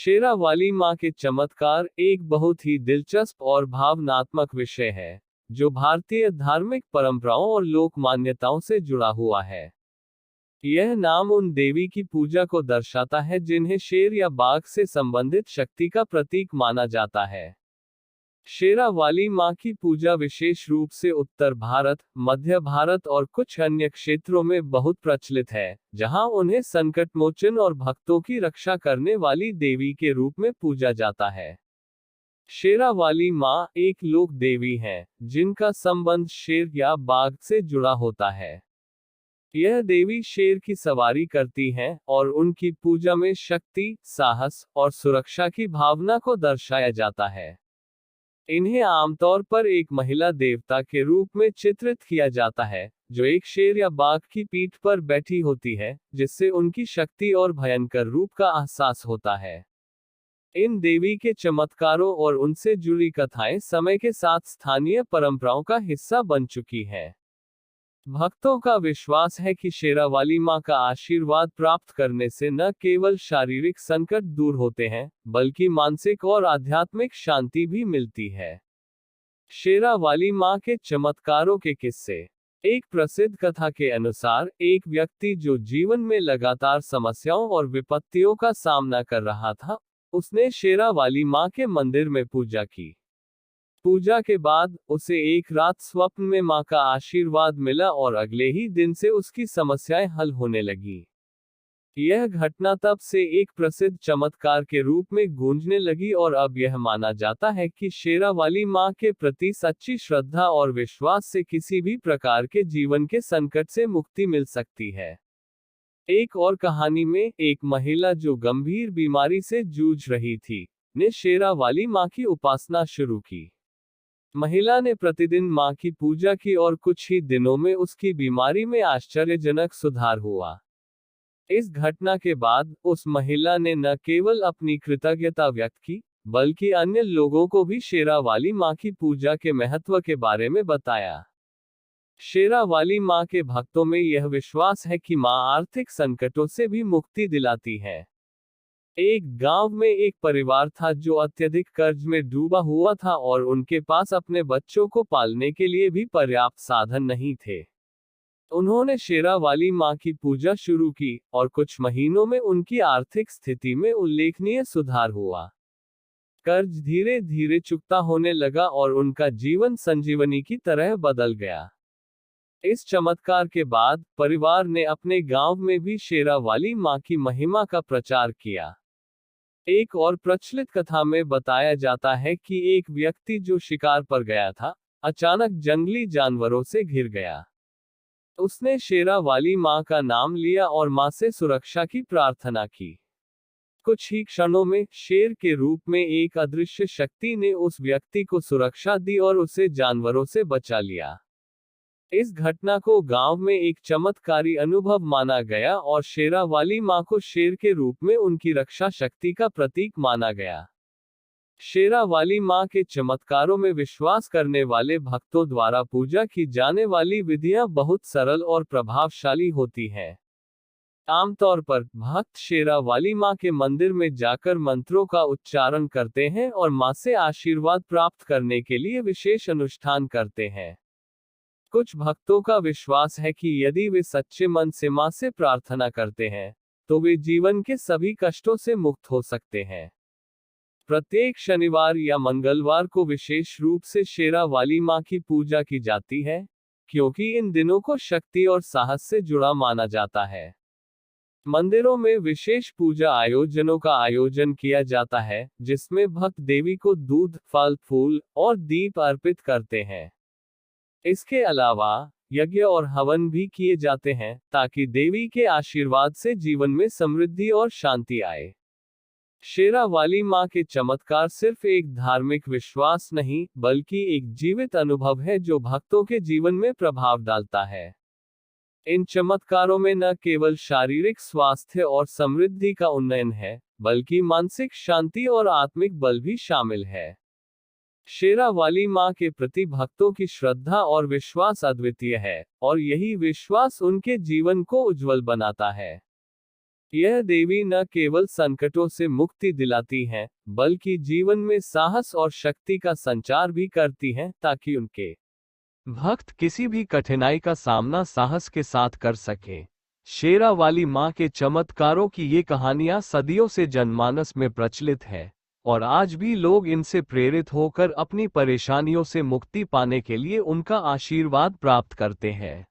शेरावाली माँ के चमत्कार एक बहुत ही दिलचस्प और भावनात्मक विषय है, जो भारतीय धार्मिक परंपराओं और लोक मान्यताओं से जुड़ा हुआ है। यह नाम उन देवी की पूजा को दर्शाता है जिन्हें शेर या बाघ से संबंधित शक्ति का प्रतीक माना जाता है। शेरावाली माँ की पूजा विशेष रूप से उत्तर भारत, मध्य भारत और कुछ अन्य क्षेत्रों में बहुत प्रचलित है, जहाँ उन्हें संकटमोचन और भक्तों की रक्षा करने वाली देवी के रूप में पूजा जाता है। शेरावाली माँ एक लोक देवी है, जिनका संबंध शेर या बाघ से जुड़ा होता है। यह देवी शेर की सवारी करती हैं, और उनकी पूजा में शक्ति, साहस और सुरक्षा की भावना को दर्शाया जाता है। इन्हें आमतौर पर एक महिला देवता के रूप में चित्रित किया जाता है, जो एक शेर या बाघ की पीठ पर बैठी होती है, जिससे उनकी शक्ति और भयंकर रूप का एहसास होता है। इन देवी के चमत्कारों और उनसे जुड़ी कथाएं समय के साथ स्थानीय परंपराओं का हिस्सा बन चुकी हैं। भक्तों का विश्वास है कि शेरावाली माँ का आशीर्वाद प्राप्त करने से न केवल शारीरिक संकट दूर होते हैं, बल्कि मानसिक और आध्यात्मिक शांति भी मिलती है। शेरावाली माँ के चमत्कारों के किस्से। एक प्रसिद्ध कथा के अनुसार, एक व्यक्ति जो जीवन में लगातार समस्याओं और विपत्तियों का सामना कर रहा था, उसने शेरावाली माँ के मंदिर में पूजा की। पूजा के बाद उसे एक रात स्वप्न में मां का आशीर्वाद मिला और अगले ही दिन से उसकी समस्याएं हल होने लगी। यह घटना तब से एक प्रसिद्ध चमत्कार के रूप में गूंजने लगी और अब यह माना जाता है कि शेरावाली मां के प्रति सच्ची श्रद्धा और विश्वास से किसी भी प्रकार के जीवन के संकट से मुक्ति मिल सकती है। एक और कहानी में, एक महिला जो गंभीर बीमारी से जूझ रही थी, ने शेरावाली मां की उपासना शुरू की। महिला ने प्रतिदिन मां की पूजा की और कुछ ही दिनों में उसकी बीमारी में आश्चर्यजनक सुधार हुआ। इस घटना के बाद उस महिला ने न केवल अपनी कृतज्ञता व्यक्त की, बल्कि अन्य लोगों को भी शेरावाली मां की पूजा के महत्व के बारे में बताया। शेरावाली मां के भक्तों में यह विश्वास है कि मां आर्थिक संकटों से भी मुक्ति दिलाती है। एक गांव में एक परिवार था जो अत्यधिक कर्ज में डूबा हुआ था और उनके पास अपने बच्चों को पालने के लिए भी पर्याप्त साधन नहीं थे। उन्होंने शेरावाली मां की पूजा शुरू की और कुछ महीनों में उनकी आर्थिक स्थिति में उल्लेखनीय सुधार हुआ। कर्ज धीरे धीरे चुकता होने लगा और उनका जीवन संजीवनी की तरह बदल गया। इस चमत्कार के बाद परिवार ने अपने गांव में भी शेरावाली मां की महिमा का प्रचार किया। एक और प्रचलित कथा में बताया जाता है कि एक व्यक्ति जो शिकार पर गया था, अचानक जंगली जानवरों से घिर गया। उसने शेरावाली मां का नाम लिया और मां से सुरक्षा की प्रार्थना की। कुछ ही क्षणों में शेर के रूप में एक अदृश्य शक्ति ने उस व्यक्ति को सुरक्षा दी और उसे जानवरों से बचा लिया। इस घटना को गांव में एक चमत्कारी अनुभव माना गया और शेरावाली मां को शेर के रूप में उनकी रक्षा शक्ति का प्रतीक माना गया। शेरावाली मां के चमत्कारों में विश्वास करने वाले भक्तों द्वारा पूजा की जाने वाली विधियां बहुत सरल और प्रभावशाली होती हैं। आमतौर पर भक्त शेरावाली मां के मंदिर में जाकर मंत्रों का उच्चारण करते हैं और मां से आशीर्वाद प्राप्त करने के लिए विशेष अनुष्ठान करते हैं। कुछ भक्तों का विश्वास है कि यदि वे सच्चे मन से मां से प्रार्थना करते हैं, तो वे जीवन के सभी कष्टों से मुक्त हो सकते हैं। प्रत्येक शनिवार या मंगलवार को विशेष रूप से शेरावाली मां की पूजा की जाती है, क्योंकि इन दिनों को शक्ति और साहस से जुड़ा माना जाता है। मंदिरों में विशेष पूजा आयोजनों का आयोजन किया जाता है, जिसमें भक्त देवी को दूध, फल, फूल और दीप अर्पित करते हैं। इसके अलावा यज्ञ और हवन भी किए जाते हैं, ताकि देवी के आशीर्वाद से जीवन में समृद्धि और शांति आए। शेरावाली मां के चमत्कार सिर्फ एक धार्मिक विश्वास नहीं, बल्कि एक जीवित अनुभव है जो भक्तों के जीवन में प्रभाव डालता है। इन चमत्कारों में न केवल शारीरिक स्वास्थ्य और समृद्धि का उन्नयन है, बल्कि मानसिक शांति और आत्मिक बल भी शामिल है। शेरावाली मां के प्रति भक्तों की श्रद्धा और विश्वास अद्वितीय है, और यही विश्वास उनके जीवन को उज्जवल बनाता है। यह देवी न केवल संकटों से मुक्ति दिलाती हैं, बल्कि जीवन में साहस और शक्ति का संचार भी करती हैं, ताकि उनके भक्त किसी भी कठिनाई का सामना साहस के साथ कर सके। शेरावाली माँ के चमत्कारों की ये कहानियां सदियों से जनमानस में प्रचलित है और आज भी लोग इनसे प्रेरित होकर अपनी परेशानियों से मुक्ति पाने के लिए उनका आशीर्वाद प्राप्त करते हैं।